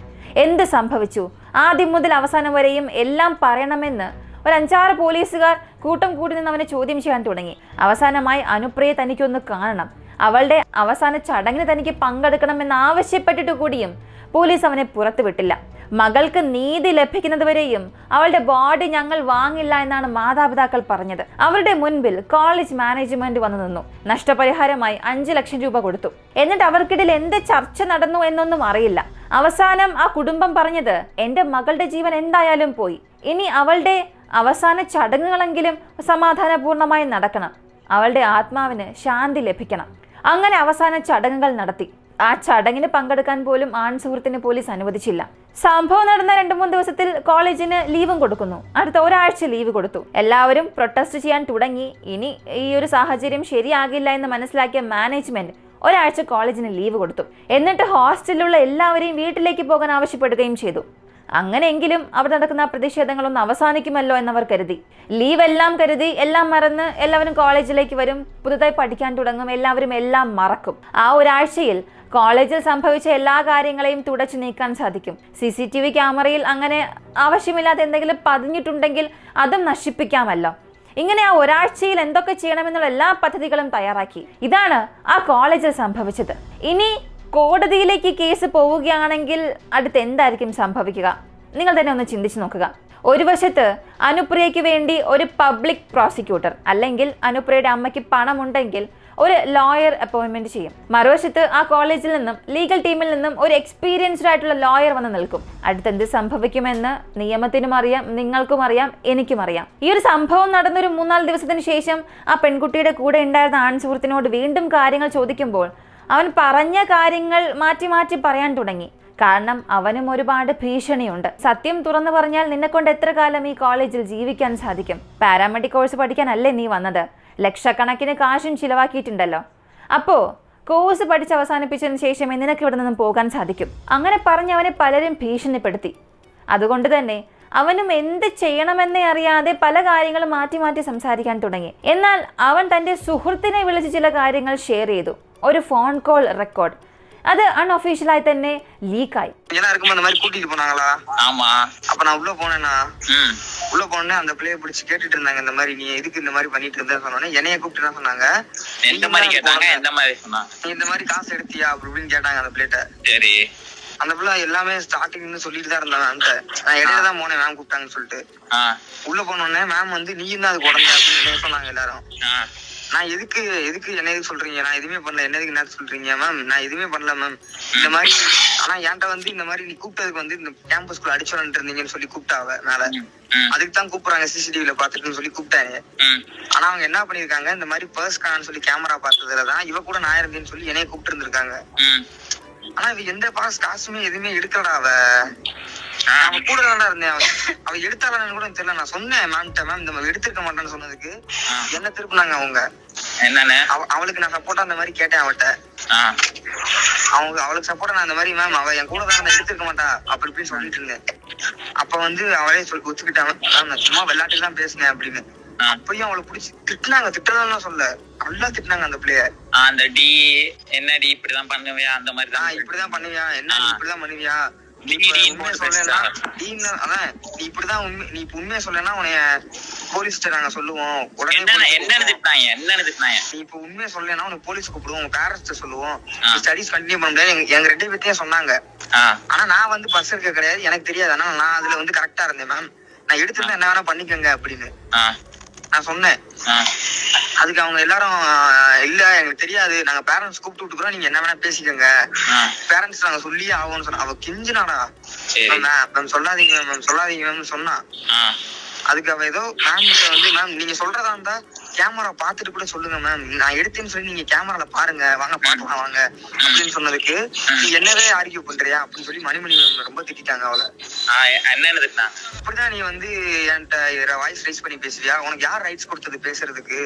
എന്ത് സംഭവിച്ചു, ആദ്യം മുതൽ അവസാനം വരെയും എല്ലാം പറയണമെന്ന് ഒരു 5-6 പോലീസുകാർ കൂട്ടം കൂടി നിന്ന് അവനെ ചോദ്യം ചെയ്യാൻ തുടങ്ങി. അവസാനമായി അനുപ്രിയെ തനിക്കൊന്ന് കാണണം, അവളുടെ അവസാന ചടങ്ങിന് തനിക്ക് പങ്കെടുക്കണമെന്ന് ആവശ്യപ്പെട്ടിട്ട് കൂടിയും പോലീസ് അവനെ പുറത്തുവിട്ടില്ല. മകൾക്ക് നീതി ലഭിക്കുന്നതുവരെയും അവളുടെ ബോഡി ഞങ്ങൾ വാങ്ങില്ല എന്നാണ് മാതാപിതാക്കൾ പറഞ്ഞത്. അവരുടെ മുൻപിൽ കോളേജ് മാനേജ്മെന്റ് വന്നു നിന്നു. നഷ്ടപരിഹാരമായി 5 ലക്ഷം രൂപ കൊടുത്തു. എന്നിട്ട് അവർക്കിടയിൽ എന്ത് ചർച്ച നടന്നു എന്നൊന്നും അറിയില്ല. അവസാനം ആ കുടുംബം പറഞ്ഞത് എൻ്റെ മകളുടെ ജീവൻ എന്തായാലും പോയി, ഇനി അവളുടെ അവസാന ചടങ്ങുകളെങ്കിലും സമാധാനപൂർണമായി നടക്കണം, അവളുടെ ആത്മാവിന് ശാന്തി ലഭിക്കണം. അങ്ങനെ അവസാന ചടങ്ങുകൾ നടത്തി. ആ ചടങ്ങിന് പങ്കെടുക്കാൻ പോലും ആൺ സുഹൃത്തിന് പോലീസ് അനുവദിച്ചില്ല. സംഭവം നടന്ന 2-3 ദിവസത്തിൽ കോളേജിന് ലീവും കൊടുക്കുന്നു. അടുത്ത ഒരാഴ്ച ലീവ് കൊടുത്തു. എല്ലാവരും പ്രൊട്ടസ്റ്റ് ചെയ്യാൻ തുടങ്ങി. ഇനി ഈ ഒരു സാഹചര്യം ശരിയാകില്ല എന്ന് മനസ്സിലാക്കിയ മാനേജ്മെന്റ് ഒരാഴ്ച കോളേജിന് ലീവ് കൊടുത്തു. എന്നിട്ട് ഹോസ്റ്റലിലുള്ള എല്ലാവരെയും വീട്ടിലേക്ക് പോകാൻ ആവശ്യപ്പെടുകയും ചെയ്തു. അങ്ങനെയെങ്കിലും അവിടെ നടക്കുന്ന പ്രതിഷേധങ്ങളൊന്നും അവസാനിക്കുമല്ലോ എന്നവർ കരുതി. ലീവ് എല്ലാം കരുതി, എല്ലാം മറന്ന് എല്ലാവരും കോളേജിലേക്ക് വരും, പുതുതായി പഠിക്കാൻ തുടങ്ങും, എല്ലാവരും എല്ലാം മറക്കും. ആ ഒരാഴ്ചയിൽ കോളേജിൽ സംഭവിച്ച എല്ലാ കാര്യങ്ങളെയും തുടച്ചു നീക്കാൻ സാധിക്കും. CCTV ക്യാമറയിൽ അങ്ങനെ ആവശ്യമില്ലാതെ എന്തെങ്കിലും പതിഞ്ഞിട്ടുണ്ടെങ്കിൽ അതും നശിപ്പിക്കാമല്ലോ. ഇങ്ങനെ ആ ഒരാഴ്ചയിൽ എന്തൊക്കെ ചെയ്യണമെന്നുള്ള എല്ലാ പദ്ധതികളും തയ്യാറാക്കി. ഇതാണ് ആ കോളേജിൽ സംഭവിച്ചത്. ഇനി കോടതിയിലേക്ക് കേസ് പോവുകയാണെങ്കിൽ അടുത്ത് എന്തായിരിക്കും സംഭവിക്കുക? നിങ്ങൾ തന്നെ ഒന്ന് ചിന്തിച്ചു നോക്കുക. ഒരു വശത്ത് അനുപ്രിയയ്ക്ക് വേണ്ടി ഒരു പബ്ലിക് പ്രോസിക്യൂട്ടർ, അല്ലെങ്കിൽ അനുപ്രിയയുടെ അമ്മയ്ക്ക് പണമുണ്ടെങ്കിൽ ഒരു ലോയർ അപ്പോയിൻമെന്റ് ചെയ്യും. മറുവശത്ത് ആ കോളേജിൽ നിന്നും ലീഗൽ ടീമിൽ നിന്നും ഒരു എക്സ്പീരിയൻസ്ഡ് ആയിട്ടുള്ള ലോയർ വന്ന് നിൽക്കും. അടുത്തെന്ത് സംഭവിക്കുമെന്ന് നിയമത്തിനും അറിയാം, നിങ്ങൾക്കും അറിയാം, എനിക്കും അറിയാം. ഈ ഒരു സംഭവം നടന്നൊരു 3-4 ദിവസത്തിന് ശേഷം ആ പെൺകുട്ടിയുടെ കൂടെ ഉണ്ടായിരുന്ന ആൺ സുഹൃത്തിനോട് വീണ്ടും കാര്യങ്ങൾ ചോദിക്കുമ്പോൾ അവൻ പറഞ്ഞ കാര്യങ്ങൾ മാറ്റി മാറ്റി പറയാൻ തുടങ്ങി. കാരണം അവനും ഒരുപാട് ഭീഷണിയുണ്ട്. സത്യം തുറന്നു പറഞ്ഞാൽ നിന്നെക്കൊണ്ട് എത്ര കാലം ഈ കോളേജിൽ ജീവിക്കാൻ സാധിക്കും? പാരാമെഡിക് കോഴ്സ് പഠിക്കാനല്ലേ നീ വന്നത്? ലക്ഷക്കണക്കിന് കാശും ചിലവാക്കിയിട്ടുണ്ടല്ലോ. അപ്പോൾ കോഴ്സ് പഠിച്ച് അവസാനിപ്പിച്ചതിന് ശേഷമേ നിനക്ക് ഇവിടെ നിന്നും പോകാൻ സാധിക്കും. അങ്ങനെ പറഞ്ഞ് അവനെ പലരും ഭീഷണിപ്പെടുത്തി. അതുകൊണ്ട് തന്നെ അവനും എന്ത് ചെയ്യണമെന്നേ അറിയാതെ പല കാര്യങ്ങളും മാറ്റി മാറ്റി സംസാരിക്കാൻ തുടങ്ങി. എന്നാൽ അവൻ തന്റെ സുഹൃത്തിനെ വിളിച്ച് ചില കാര്യങ്ങൾ ഷെയർ ചെയ്തു. ഒരു ഫോൺ കോൾ റെക്കോർഡ്. அது அன்அஃபிஷியலாയി തന്നെ லீக் ஆயி. எல்லாம் இருக்கும்போது அந்த மாதிரி கூட்டிட்டு போனாங்களா? ஆமா. அப்ப நான் உள்ள போனேன்னா உள்ள போனே அந்த பிள்ளைய பிடிச்சி கேட்டுட்டு இருந்தாங்க, இந்த மாதிரி நீ எதுக்கு இந்த மாதிரி பண்ணிட்டு இருந்த சொன்னோன்னே என்னைய கூப்பிட்டு தான் சொன்னாங்க. எந்த மாதிரி கேட்டாங்க? எந்த மாதிரி சொன்னாங்க? நீ இந்த மாதிரி காசு எடுத்தியா அப்படின்னு கேட்டாங்க அந்த பிள்ளைகிட்ட. சரி. அந்த பிள்ளை எல்லாமே ஸ்டார்டிங்னு சொல்லிட்டு தான் இருந்தாங்க. அந்த நான் இடையில தான் போனேன் மேம் கூப்பிட்டாங்கன்னு சொல்லிட்டு. உள்ள போனோடனே மேம் வந்து நீ தான் அதுக்கு உடனே அப்படின்னு சொன்னாங்க எல்லாரும். நான் எதுக்கு என்ன எதுக்கு சொல்றீங்க, நான் எதுவுமே பண்ணல, என்ன எதுக்கு என்ன சொல்றீங்க மேம், நான் எதுவுமே பண்ணல மேம் இந்த மாதிரி. ஆனா என்கிட்ட வந்து இந்த மாதிரி நீ கூப்பிட்டதுக்கு வந்து இந்த கேம்பஸ்குள்ள அடிச்சு வந்துட்டு இருந்தீங்கன்னு சொல்லி கூப்பிட்டாவ மேல. அதுக்கு தான் கூப்பிடுறாங்க சிசிடிவில பாத்துட்டுன்னு சொல்லி கூப்பிட்டாங்க. ஆனா அவங்க என்ன பண்ணிருக்காங்க, இந்த மாதிரி பர்ஸ் காணான்னு சொல்லி கேமரா பார்த்ததுலதான் இவ கூட நான் இருந்தேன்னு சொல்லி என்னைய கூப்பிட்டு இருந்திருக்காங்க. ஆனா இவ எந்த காசுமே எதுவுமே எடுக்கலடா. அவ கூட தான்டா இருந்தேன். அவ எடுத்தாளன்னு கூட தெரியல. நான் சொன்னேன் மேம்கிட்ட, மேம் இந்த மாதிரி எடுத்திருக்க மாட்டேன்னு சொன்னதுக்கு என்ன திருப்பினாங்க அவங்க. என்னன்னு அவளுக்கு நான் சப்போர்ட்டா அந்த மாதிரி கேட்டேன் அவட்ட. அவளுக்கு சப்போர்ட்டா நான் அந்த மாதிரி மேம் அவ என் கூட தான் எடுத்திருக்க மாட்டா அப்படி இப்படின்னு சொல்லிட்டு இருந்தேன். அப்ப வந்து அவளே சொல்லி ஒத்துக்கிட்டாங்க, மேம் நான் சும்மா விளையாட்டுக்கு தான் பேசினேன் அப்படின்னு. அப்பயும் அவளை பிடிச்சி திட்டினாங்க. திட்டலாம் சொல்ல நல்லா திட்டினாங்க அந்த பிள்ளைய. அந்த டி என்ன டி இப்படிதான் பண்ணுவியா, அந்த மாதிரி தான் இப்படிதான் பண்ணுவியா, என்ன இப்படிதான் பண்ணுவியா, நீ இப்படிதான் நீ உண்மையா சொல்லனா உனைய போலீஸ்ட நாங்க சொல்லுவோம். உடனே நீ இப்ப உண்மையா சொல்லனா உனக்கு போலீஸ் கூப்பிடுவோம், பேரண்ட்ஸ் சொல்லுவோம், ஸ்டடிஸ் கண்டினியூ பண்ண முடியாது எங்க 2 பேர்த்தையும் சொன்னாங்க. ஆனா நான் வந்து பஸ் இருக்க கிடையாது, எனக்கு தெரியாது. ஆனா நான் அதுல வந்து கரெக்டா இருந்தேன் மேம், நான் எடுத்துருந்தா என்ன வேணா பண்ணிக்கோங்க அப்படின்னு நான் சொன்னேன். அதுக்கு அவங்க எல்லாரும் இல்ல எங்களுக்கு தெரியாது, நாங்க பேரண்ட்ஸ் கூப்பிட்டு விட்டுக்கிறோம், நீங்க என்ன வேணா பேசிக்கோங்க, பேரண்ட்ஸ் நாங்க சொல்லியே ஆகும்னு சொன்னா. அவ கிஞ்சினாடா, மேம் சொல்லாதீங்க மேம் சொல்லாதீங்க மேம் சொன்னா. அதுக்கு அவ ஏதோ மேம் கிட்ட வந்து, மேம் நீங்க சொல்றதா இருந்தா கேமரா பாத்துட்டு கூட சொல்லுங்க மேம், நான் எடுத்தேன்னு சொல்லி நீங்க கேமரால பாருங்க, வாங்க பாக்கலாம் வாங்க அப்படின்னு சொன்னதுக்கு நீ என்னவே ஆர்கியூ பண்றியா அப்படின்னு சொல்லி மணிமணி மேம் ரொம்ப திட்டாங்க அவளை. இப்படிதான் நீ வந்து என்கிட்ட வாய்ஸ் ரைஸ் பண்ணி பேசுவியா, உனக்கு யார் ரைட்ஸ் கொடுத்தது பேசுறதுக்கு,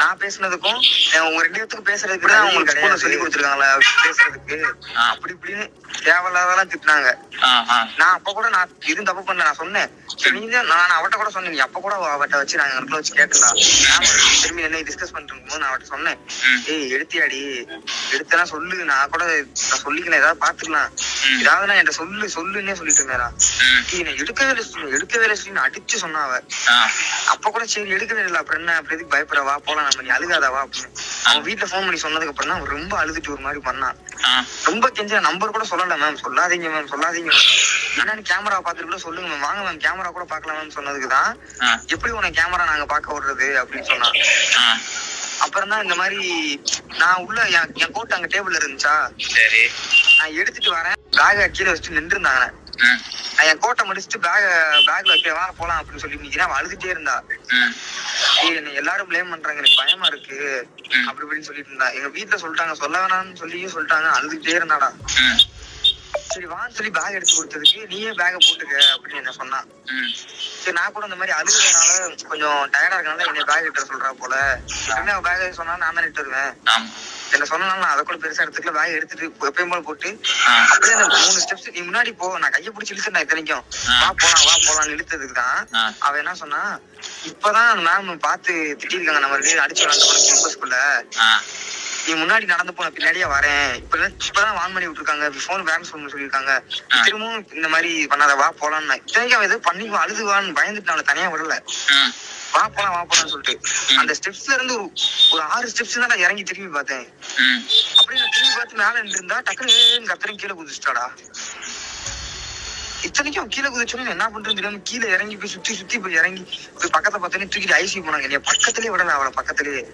நான் பேசுனதுக்கும் உங்க 2 பேத்துக்கு பேசுறதுக்கு தான் உங்களுக்கு சொல்லி கொடுத்துருக்காங்களா பேசுறதுக்கு, அப்படி இப்படின்னு தேவையில்லாதெல்லாம் திட்டினாங்க. நான் அப்ப கூட நான் இது தப்பு பண்ணல, நான் சொன்னேன் சரி நீ தான், நான் அவட்ட கூட சொன்னேன், நீ அப்ப கூட அவட்ட வச்சு நாங்க வச்சு கேட்கலாம், திரும்பி என்ன டிஸ்கஸ் பண்ணிட்டு இருக்கும்போது நான் அவட்ட சொன்னேன், ஏய் எடுத்தியாடி, எடுத்தனா சொல்லு, நான் கூட நான் சொல்லிக்கலாம், ஏதாவது பாத்துக்கலாம், ஏதாவது நான் என்கிட்ட சொல்லுன்னே சொல்லிட்டு இருந்தேன். எடுக்கவே இல்லை சொல்லி அடிச்சு சொன்னா அவ. அப்ப கூட சரி எடுக்கவே இல்லை, அப்புறம் என்ன அப்படி எதுக்கு பயப்படுற, வா போலாம் நம்ம, நீ அழுகாதாவா அப்படின்னு. அவன் வீட்டுல போன் பண்ணி சொன்னதுக்கு அப்புறம் தான் ரொம்ப அழுதுட்டு ஒரு மாதிரி பண்ணான். ரொம்ப கெஞ்ச நம்பர் கூட சொல்லல மேம், சொல்லாதீங்க மேம் சொல்லாதீங்க மேம், என்னன்னு கேமரா பாத்துட்டு கூட சொல்லுங்க மேம், வாங்க மேம் கேமரா கூட பாக்கலாம் மேம் சொன்னதுக்குதான் எப்படி உனக்கு கேமரா நாங்க பாக்க விடுறது அப்படின்னு சொன்னான். அப்புறம் தான் இந்த மாதிரி நான் உள்ள என் கோட் அங்க டேபிள்ல இருந்துச்சா, நான் எடுத்துட்டு வரேன், பேக கீழே வச்சுட்டு நின்று இருந்தாங்க. நான் என் கோட்டை முடிச்சுட்டு பேக்ல வைக்க வா போலாம் அப்படின்னு சொல்லி நிக்கிறேன். அவன் அழுதுட்டே இருந்தா, என்ன எல்லாரும் பிளேம் பண்றாங்க, எனக்கு பயமா இருக்கு அப்படி இப்படின்னு சொல்லிட்டு இருந்தா. எங்க வீட்டுல சொல்லிட்டாங்க சொல்ல வேணாம்னு சொல்லியும் சொல்லிட்டாங்க, அழுதுட்டே இருந்தாடா. சரி வான்னு சொல்லி பேக் எடுத்து கொடுத்ததுக்கு நீயே பேக போட்டுக்க அப்படின்னு என்ன சொன்னான். சரி நான் கூட இந்த மாதிரி அழுகுறதுனால கொஞ்சம் டயர்டா இருக்கனால என்னை பேக் எடுத்து சொல்றா போல, எப்பவுமே அவ பேக் சொன்னா நான் தான் எடுத்து வருவேன், என்ன சொன்னாலும் நான் அதை கூட பெருசா எடுத்துக்கல, பேக் எடுத்துட்டு எப்பயும் போல போட்டு அப்படியே அந்த 3 ஸ்டெப்ஸ் நீ முன்னாடி போ, நான் கையை பிடிச்சி இழுத்துட்டேன் இத்தனைக்கும், வா போலாம் இழுத்ததுக்கு தான் அவ என்ன சொன்னா, இப்பதான் மேம் பார்த்து திட்டிருக்காங்க நம்ம அடிச்சு விளாண்டு கேம்பஸ்குள்ள, நீ முன்னாடி நடந்து போன பின்னாடியே வரேன், இப்பதான் வான் பண்ணி விட்டுருக்காங்க, போன் பேரண்ட்ஸ் பண்ண சொல்லிருக்காங்க, திரும்பவும் இந்த மாதிரி பண்ணாத வா போலான்னு. இத்தனைக்கும் அவன் எதுவும் பண்ணி அழுதுவான்னு பயந்துட்டு அவனை தனியா விடல, வா போலான்னு சொல்லிட்டு அந்த ஸ்டெப்ஸ்ல இருந்து ஒரு 6 ஸ்டெப்ஸ் தான் நான் இறங்கி திரும்பி பார்த்தேன். அப்படியே நான் திரும்பி பார்த்து மேல இருந்தா டக்குனு கத்திரம் கீழே குதிச்சுட்டாடா. இத்தனைக்கும் கீழே குதிச்சோன்னு என்ன பண்றது தெரியாம கீழே இறங்கி போய் சுத்தி போய் இறங்கி போய் பக்கத்துல பார்த்தோன்னே தூக்கிட்டு ஐசி போனாங்க. நீ பக்கத்துலயே விடல, அவளை பக்கத்துலயே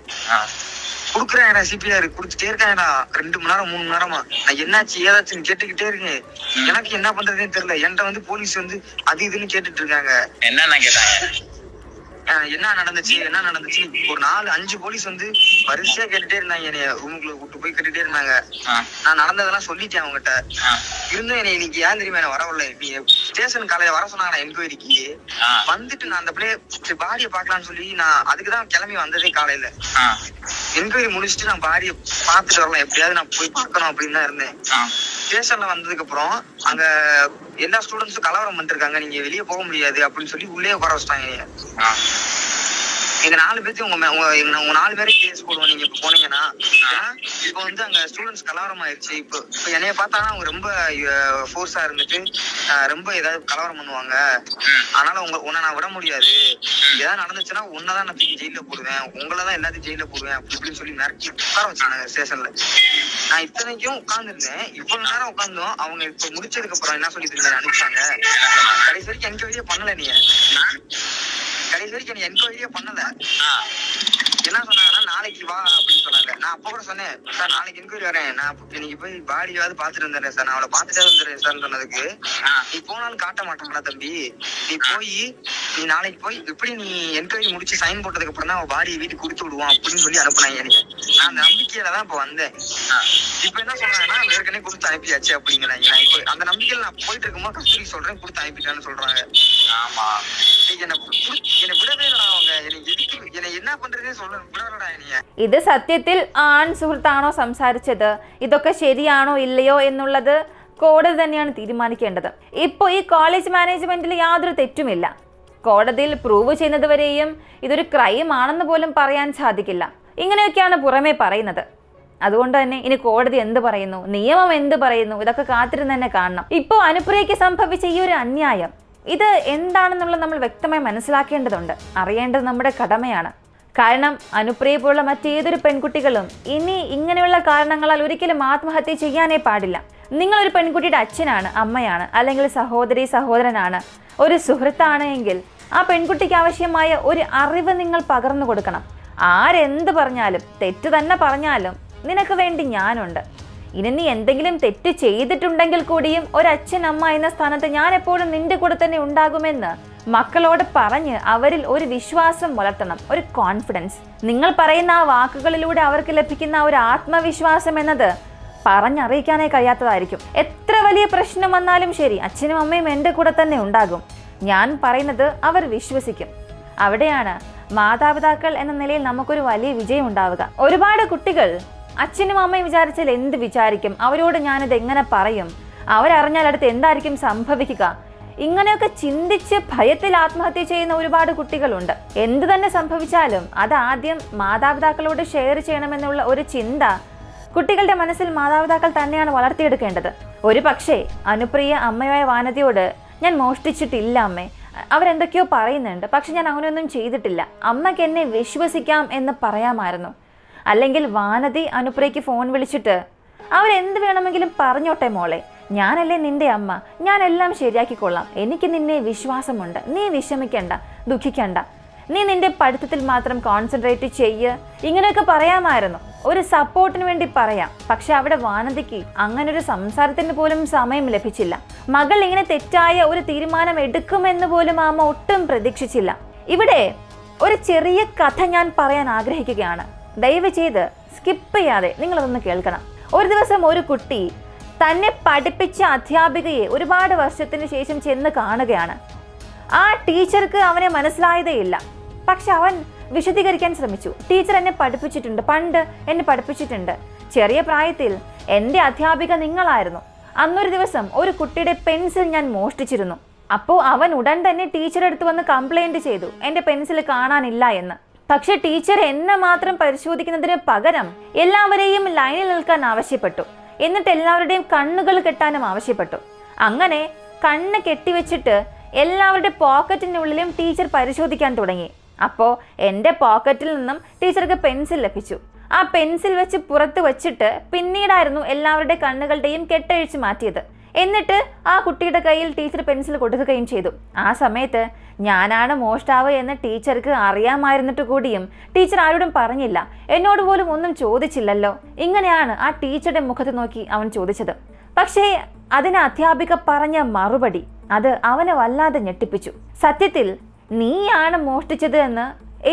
குடுக்குறேன்டா, சிபிஆர் குடுத்துட்டே இருக்காங்கடா 2 மணி நேரம் 3 மணி நேரமா. நான் என்னாச்சு ஏதாச்சுன்னு கேட்டுக்கிட்டே இருக்கேன், எனக்கு என்ன பண்றதுன்னு தெரியல. என்கிட்ட வந்து போலீஸ் வந்து அது இதுன்னு கேட்டுட்டு இருக்காங்க. என்ன கேட்டாங்க, என்ன நடந்துச்சு ஒரு 4-5 போலீஸ் வந்து வரிசையா கேட்டுட்டே இருந்தாங்க, என்னைய ரூமுக்குள்ள கூட்டு போய் கேட்டுட்டே இருந்தாங்க. நான் நடந்ததெல்லாம் சொல்லிட்டேன் அவங்ககிட்ட. இருந்தும் என்னை இன்னைக்கு ஏன் தெரியுமா என்ன வரவில்லை, நீ ஸ்டேஷன் காலையில வர சொன்னாங்க என்கொயரிக்கு. வந்துட்டு நான் அந்த பிள்ளைய பாடியை பாக்கலாம்னு சொல்லி நான் அதுக்குதான் கிளம்பி வந்ததே. காலையில என்கொயரி முடிச்சுட்டு நான் பாடியை பாத்துட்டு வரலாம், எப்படியாவது நான் போய் பார்க்கணும் அப்படின்னு தான் இருந்தேன். ஸ்டேஷன்ல வந்ததுக்கு அப்புறம் அங்க எல்லா ஸ்டூடெண்ட்ஸும் கலவரம் பண்ணிட்டு இருக்காங்க, நீங்க வெளியே போக முடியாது அப்படின்னு சொல்லி உள்ளே உட்கார வச்சிட்டாங்க. எங்க 4 பேர்த்தையும் உங்க 4 பேரே கேஸ் போடுவோம் நீங்க இப்ப போனீங்கன்னா. இப்ப வந்து அங்க ஸ்டூடெண்ட்ஸ் கலவரம் ஆயிடுச்சு. இப்ப என்னைய பார்த்தாங்கன்னா அவங்க ரொம்ப ஃபோர்ஸா இருந்துட்டு ரொம்ப ஏதாவது கலவரம் பண்ணுவாங்க, அதனால உன்னை நான் விட முடியாது, ஏதாவது நடந்துச்சுன்னா உன்னதான் நான் தூக்கி ஜெயில போடுவேன், உங்களதான் எல்லாத்தையும் ஜெயில போடுவேன் அப்படின்னு சொல்லி மிரட்டி உட்கார வச்சாங்க ஸ்டேஷன்ல. நான் இத்தனைக்கும் உட்கார்ந்துருந்தேன். இவ்வளவு நேரம் உட்கார்ந்தோம். அவங்க இப்ப முடிச்சதுக்கு அப்புறம் என்ன சொல்லி தெரியுமா அனுப்பிச்சாங்க, கடைசி வரைக்கும் என்கொயரியே பண்ணல, நீ கடைசி வரைக்கும் நீ என்கொயரியே பண்ணல. என்ன சொன்னாங்கன்னா நாளைக்கு வா அப்படின்னு சொன்னாங்க. நான் அப்ப கூட சொன்னேன், சார் நாளைக்கு என்கொயரி வரேன், நான் இன்னைக்கு போய் பாடியாவது பாத்துட்டு வந்துடுறேன் சார், நான் அவளை பாத்துட்டே வந்துடுறேன் சார் சொன்னதுக்கு, நீ போனாலும் காட்ட மாட்டாங்களா தம்பி, நீ நாளைக்கு போய் எப்படி நீ என்கொயரி முடிச்சு சைன் போட்டதுக்கு அப்புறம் தான் அவன் பாடியை வீட்டுக்கு கொடுத்து விடுவான் அப்படின்னு சொல்லி அனுப்புனாங்க எனக்கு. நான் அந்த நம்பிக்கையில தான் இப்ப வந்தேன். இப்ப என்ன சொன்னாங்கன்னா ஏற்கனவே கொடுத்து அனுப்பியாச்சு அப்படிங்கிறாங்க. நான் இப்ப அந்த நம்பிக்கையில நான் போயிட்டு இருக்கும்போது கஸ்தூரி சொல்றேன் கொடுத்து அனுப்பிட்டான்னு சொல்றாங்க. ஆமா, என்னை விடவே இல்லை அவங்க, என்னை என்ன பண்றதே சொல்ல விடலடா என்னைய. ഇത് സത്യത്തിൽ ആൺ സുഹൃത്താണോ സംസാരിച്ചത്, ഇതൊക്കെ ശരിയാണോ ഇല്ലയോ എന്നുള്ളത് കോടതി തന്നെയാണ് തീരുമാനിക്കേണ്ടത്. ഇപ്പോൾ ഈ കോളേജ് മാനേജ്മെന്റിൽ യാതൊരു തെറ്റുമില്ല. കോടതിയിൽ പ്രൂവ് ചെയ്യുന്നതുവരെയും ഇതൊരു ക്രൈം ആണെന്ന് പോലും പറയാൻ സാധിക്കില്ല. ഇങ്ങനെയൊക്കെയാണ് പുറമേ പറയുന്നത്. അതുകൊണ്ട് തന്നെ ഇനി കോടതി എന്ത് പറയുന്നു, നിയമം എന്ത് പറയുന്നു, ഇതൊക്കെ കാത്തിരുന്ന് തന്നെ കാണണം. ഇപ്പോൾ അനുപ്രിയയ്ക്ക് സംഭവിച്ച ഈ ഒരു അന്യായം ഇത് എന്താണെന്നുള്ളത് നമ്മൾ വ്യക്തമായി മനസ്സിലാക്കേണ്ടതുണ്ട്, അറിയേണ്ടത് നമ്മുടെ കടമയാണ്. കാരണം അനുപ്രിയ പോലുള്ള മറ്റേതൊരു പെൺകുട്ടികളും ഇനി ഇങ്ങനെയുള്ള കാരണങ്ങളാൽ ഒരിക്കലും ആത്മഹത്യ ചെയ്യാനേ പാടില്ല. നിങ്ങളൊരു പെൺകുട്ടിയുടെ അച്ഛനാണ്, അമ്മയാണ്, അല്ലെങ്കിൽ സഹോദരി സഹോദരനാണ്, ഒരു സുഹൃത്താണ് എങ്കിൽ ആ പെൺകുട്ടിക്ക് ആവശ്യമായ ഒരു അറിവ് നിങ്ങൾ പകർന്നു കൊടുക്കണം. ആരെന്ത് പറഞ്ഞാലും തെറ്റ് തന്നെ പറഞ്ഞാലും നിനക്ക് വേണ്ടി ഞാനുണ്ട്. ഇനി നീ എന്തെങ്കിലും തെറ്റ് ചെയ്തിട്ടുണ്ടെങ്കിൽ കൂടിയും ഒരച്ഛൻ അമ്മ എന്ന സ്ഥാനത്ത് ഞാൻ എപ്പോഴും നിന്റെ കൂടെ തന്നെ ഉണ്ടാകുമെന്ന് മക്കളോട് പറഞ്ഞ് അവരിൽ ഒരു വിശ്വാസം വളർത്തണം, ഒരു കോൺഫിഡൻസ്. നിങ്ങൾ പറയുന്ന ആ വാക്കുകളിലൂടെ അവർക്ക് ലഭിക്കുന്ന ഒരു ആത്മവിശ്വാസം എന്നത് പറഞ്ഞറിയിക്കാനേ കഴിയാത്തതായിരിക്കും. എത്ര വലിയ പ്രശ്നം വന്നാലും ശരി അച്ഛനും അമ്മയും എൻ്റെ കൂടെ തന്നെ ഉണ്ടാകും, ഞാൻ പറയുന്നത് അവർ വിശ്വസിക്കും. അവിടെയാണ് മാതാപിതാക്കൾ എന്ന നിലയിൽ നമുക്കൊരു വലിയ വിജയം ഉണ്ടാവുക. ഒരുപാട് കുട്ടികൾ അച്ഛനും അമ്മയും വിചാരിച്ചാൽ എന്ത് വിചാരിക്കും, അവരോട് ഞാനിത് എങ്ങനെ പറയും, അവരറിഞ്ഞാൽ അടുത്ത് എന്തായിരിക്കും സംഭവിക്കുക, ഇങ്ങനെയൊക്കെ ചിന്തിച്ച് ഭയത്തിൽ ആത്മഹത്യ ചെയ്യുന്ന ഒരുപാട് കുട്ടികളുണ്ട്. എന്ത് തന്നെ സംഭവിച്ചാലും അത് ആദ്യം മാതാപിതാക്കളോട് ഷെയർ ചെയ്യണമെന്നുള്ള ഒരു ചിന്ത കുട്ടികളുടെ മനസ്സിൽ മാതാപിതാക്കൾ തന്നെയാണ് വളർത്തിയെടുക്കേണ്ടത്. ഒരു പക്ഷേ അനുപ്രിയ അമ്മയായ വാനതിയോട് ഞാൻ മോഷ്ടിച്ചിട്ടില്ല അമ്മേ, അവരെന്തൊക്കെയോ പറയുന്നുണ്ട്, പക്ഷെ ഞാൻ അങ്ങനെയൊന്നും ചെയ്തിട്ടില്ല, അമ്മയ്ക്ക് എന്നെ വിശ്വസിക്കാം എന്ന് പറയാമായിരുന്നു. അല്ലെങ്കിൽ വാനതി അനുപ്രിയയ്ക്ക് ഫോൺ വിളിച്ചിട്ട് അവരെന്ത് വേണമെങ്കിലും പറഞ്ഞോട്ടെ മോളെ, ഞാനല്ലേ നിന്റെ അമ്മ, ഞാനെല്ലാം ശരിയാക്കിക്കൊള്ളാം, എനിക്ക് നിന്നെ വിശ്വാസമുണ്ട്, നീ വിഷമിക്കണ്ട, ദുഃഖിക്കണ്ട, നീ നിന്റെ പഠിത്തത്തിൽ മാത്രം കോൺസെൻട്രേറ്റ് ചെയ്യ്, ഇങ്ങനെയൊക്കെ പറയാമായിരുന്നു, ഒരു സപ്പോർട്ടിന് വേണ്ടി പറയാം. പക്ഷെ അവിടെ വാനതിക്ക് അങ്ങനൊരു സംസാരത്തിന് പോലും സമയം ലഭിച്ചില്ല. മകൾ ഇങ്ങനെ തെറ്റായ ഒരു തീരുമാനം എടുക്കുമെന്ന് പോലും അമ്മ ഒട്ടും പ്രതീക്ഷിച്ചില്ല. ഇവിടെ ഒരു ചെറിയ കഥ ഞാൻ പറയാൻ ആഗ്രഹിക്കുകയാണ്, ദയവ് ചെയ്ത് സ്കിപ്പ് ചെയ്യാതെ നിങ്ങളതൊന്ന് കേൾക്കണം. ഒരു ദിവസം ഒരു കുട്ടി തന്നെ പഠിപ്പിച്ച അധ്യാപികയെ ഒരുപാട് വർഷത്തിന് ശേഷം ചെന്ന് കാണുകയാണ്. ആ ടീച്ചർക്ക് അവനെ മനസ്സിലായതേയില്ല. പക്ഷെ അവൻ വിശദീകരിക്കാൻ ശ്രമിച്ചു. ടീച്ചർ എന്നെ പഠിപ്പിച്ചിട്ടുണ്ട്, പണ്ട് എന്നെ പഠിപ്പിച്ചിട്ടുണ്ട്, ചെറിയ പ്രായത്തിൽ എൻ്റെ അധ്യാപിക നിങ്ങളായിരുന്നു. അന്നൊരു ദിവസം ഒരു കുട്ടിയുടെ പെൻസിൽ ഞാൻ മോഷ്ടിച്ചിരുന്നു. അപ്പോൾ അവൻ ഉടൻ തന്നെ ടീച്ചറെ അടുത്ത് വന്ന് കംപ്ലൈൻറ്റ് ചെയ്തു, എൻ്റെ പെൻസിൽ കാണാനില്ല എന്ന്. പക്ഷെ ടീച്ചർ എന്നെ മാത്രം പരിശോധിക്കുന്നതിന് പകരം എല്ലാവരെയും ലൈനിൽ നിൽക്കാൻ ആവശ്യപ്പെട്ടു. എന്നിട്ട് എല്ലാവരുടെയും കണ്ണുകൾ കെട്ടാനും ആവശ്യപ്പെട്ടു. അങ്ങനെ കണ്ണ് കെട്ടിവെച്ചിട്ട് എല്ലാവരുടെ പോക്കറ്റിനുള്ളിലും ടീച്ചർ പരിശോധിക്കാൻ തുടങ്ങി. അപ്പോൾ എൻ്റെ പോക്കറ്റിൽ നിന്നും ടീച്ചർക്ക് പെൻസിൽ ലഭിച്ചു. ആ പെൻസിൽ വെച്ച് പുറത്ത് വച്ചിട്ട് പിന്നീടായിരുന്നു എല്ലാവരുടെ കണ്ണുകളുടെയും കെട്ടഴിച്ച് മാറ്റിയത്. എന്നിട്ട് ആ കുട്ടിയുടെ കയ്യിൽ ടീച്ചർ പെൻസിൽ കൊടുക്കുകയും ചെയ്തു. ആ സമയത്ത് ഞാനാണ് മോഷ്ടാവ് എന്ന് ടീച്ചർക്ക് അറിയാമായിരുന്നിട്ട് കൂടിയും ടീച്ചർ ആരോടും പറഞ്ഞില്ല, എന്നോട് പോലും ഒന്നും ചോദിച്ചില്ലല്ലോ. ഇങ്ങനെയാണ് ആ ടീച്ചറുടെ മുഖത്ത് നോക്കി അവൻ ചോദിച്ചത്. പക്ഷേ അതിന് അധ്യാപിക പറഞ്ഞ മറുപടി അത് അവനെ വല്ലാതെ ഞെട്ടിപ്പിച്ചു. സത്യത്തിൽ നീയാണ് മോഷ്ടിച്ചത് എന്ന്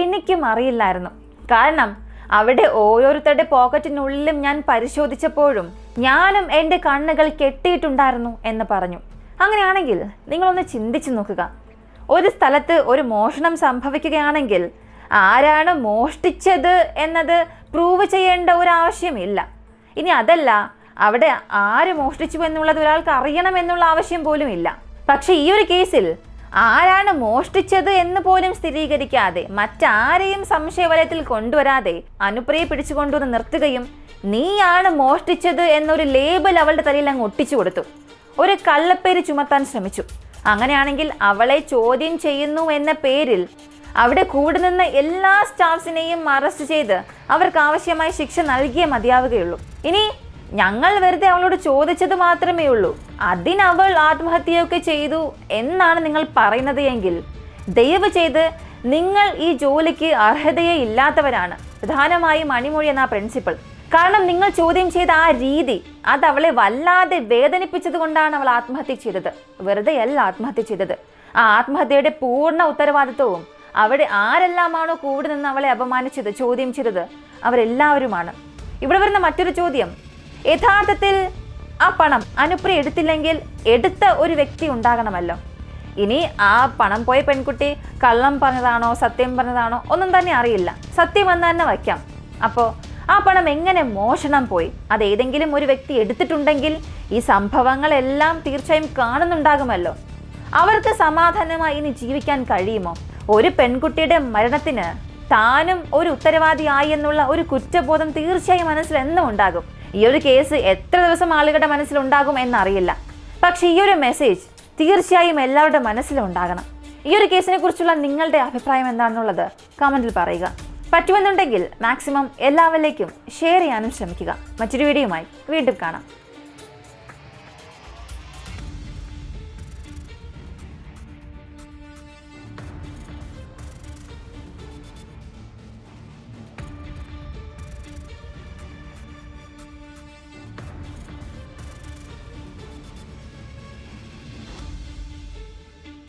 എനിക്കും അറിയില്ലായിരുന്നു. കാരണം അവിടെ ഓരോരുത്തരുടെ പോക്കറ്റിനുള്ളിലും ഞാൻ പരിശോധിച്ചപ്പോഴും ഞാനും എൻ്റെ കണ്ണുകൾ കെട്ടിയിട്ടുണ്ടായിരുന്നു എന്ന് പറഞ്ഞു. അങ്ങനെയാണെങ്കിൽ നിങ്ങളൊന്ന് ചിന്തിച്ചു നോക്കുക. ഒരു സ്ഥലത്ത് ഒരു മോഷണം സംഭവിക്കുകയാണെങ്കിൽ ആരാണ് മോഷ്ടിച്ചത് എന്നത് പ്രൂവ് ചെയ്യേണ്ട ഒരാവശ്യമില്ല. ഇനി അതല്ല, അവിടെ ആര് മോഷ്ടിച്ചു എന്നുള്ളത് ഒരാൾക്ക് അറിയണമെന്നുള്ള ആവശ്യം പോലും ഇല്ല. പക്ഷെ ഈ ഒരു കേസിൽ ആരാണ് മോഷ്ടിച്ചത് എന്ന് പോലും സ്ഥിരീകരിക്കാതെ മറ്റാരെയും സംശയവലയത്തിൽ കൊണ്ടുവരാതെ അനുപ്രിയെ പിടിച്ചുകൊണ്ടുവന്ന് നിർത്തുകയും നീയാണ് മോഷ്ടിച്ചത് എന്നൊരു ലേബൽ അവളുടെ തലയിൽ അങ്ങ് ഒട്ടിച്ചു കൊടുത്തു. ഒരു കള്ളപ്പേര് ചുമത്താൻ ശ്രമിച്ചു. അങ്ങനെയാണെങ്കിൽ അവളെ ചോദ്യം ചെയ്യുന്നു എന്ന പേരിൽ അവിടെ കൂടെ നിന്ന് എല്ലാ സ്റ്റാഫ്സിനെയും അറസ്റ്റ് ചെയ്ത് അവർക്ക് ആവശ്യമായ ശിക്ഷ നൽകിയേ മതിയാവുകയുള്ളൂ. ഇനി ഞങ്ങൾ വെറുതെ അവളോട് ചോദിച്ചത് മാത്രമേ ഉള്ളൂ, അതിനവൾ ആത്മഹത്യയൊക്കെ ചെയ്തു എന്നാണ് നിങ്ങൾ പറയുന്നത് എങ്കിൽ ദയവ് ചെയ്ത് നിങ്ങൾ ഈ ജോലിക്ക് അർഹതയെ ഇല്ലാത്തവരാണ്. പ്രധാനമായും മണിമൊഴി എന്ന പ്രിൻസിപ്പൽ. കാരണം നിങ്ങൾ ചോദ്യം ചെയ്ത ആ രീതി അത് അവളെ വല്ലാതെ വേദനിപ്പിച്ചത് കൊണ്ടാണ് അവൾ ആത്മഹത്യ ചെയ്തത്. വെറുതെ അല്ല ആത്മഹത്യ ചെയ്തത്. ആ ആത്മഹത്യയുടെ പൂർണ്ണ ഉത്തരവാദിത്വവും അവിടെ ആരെല്ലാമാണോ കൂടെ നിന്ന് അവളെ അപമാനിച്ചത്, ചോദ്യം ചെയ്തത്, അവരെല്ലാവരുമാണ്. ഇവിടെ വരുന്ന മറ്റൊരു ചോദ്യം, യഥാർത്ഥത്തിൽ ആ പണം അനുപ്രിയ എടുത്തില്ലെങ്കിൽ എടുത്ത ഒരു വ്യക്തി ഉണ്ടാകണമല്ലോ. ഇനി ആ പണം പോയ പെൺകുട്ടി കള്ളം പറഞ്ഞതാണോ സത്യം പറഞ്ഞതാണോ ഒന്നും തന്നെ അറിയില്ല, സത്യം എന്ന് തന്നെ വയ്ക്കാം. അപ്പോൾ ആ പണം എങ്ങനെ മോഷണം പോയി? അത് ഏതെങ്കിലും ഒരു വ്യക്തി എടുത്തിട്ടുണ്ടെങ്കിൽ ഈ സംഭവങ്ങളെല്ലാം തീർച്ചയായും കാണുന്നുണ്ടാകുമല്ലോ. അവർക്ക് സമാധാനമായി ഇനി ജീവിക്കാൻ കഴിയുമോ? ഒരു പെൺകുട്ടിയുടെ മരണത്തിന് താനും ഒരു ഉത്തരവാദിയായി എന്നുള്ള ഒരു കുറ്റബോധം തീർച്ചയായും മനസ്സിൽ എന്നും ഉണ്ടാകും. ഈ ഒരു കേസ് എത്ര ദിവസം ആളുകളുടെ മനസ്സിലുണ്ടാകും എന്നറിയില്ല. പക്ഷെ ഈ ഒരു മെസ്സേജ് തീർച്ചയായും എല്ലാവരുടെ മനസ്സിലുണ്ടാകണം. ഈ ഒരു കേസിനെ കുറിച്ചുള്ള നിങ്ങളുടെ അഭിപ്രായം എന്താണെന്നുള്ളത് കമന്റിൽ പറയുക. പറ്റുമെന്നുണ്ടെങ്കിൽ മാക്സിമം എല്ലാവരിലേക്കും ഷെയർ ചെയ്യാനും ശ്രമിക്കുക. മറ്റൊരു വീഡിയോയുമായി വീണ്ടും കാണാം.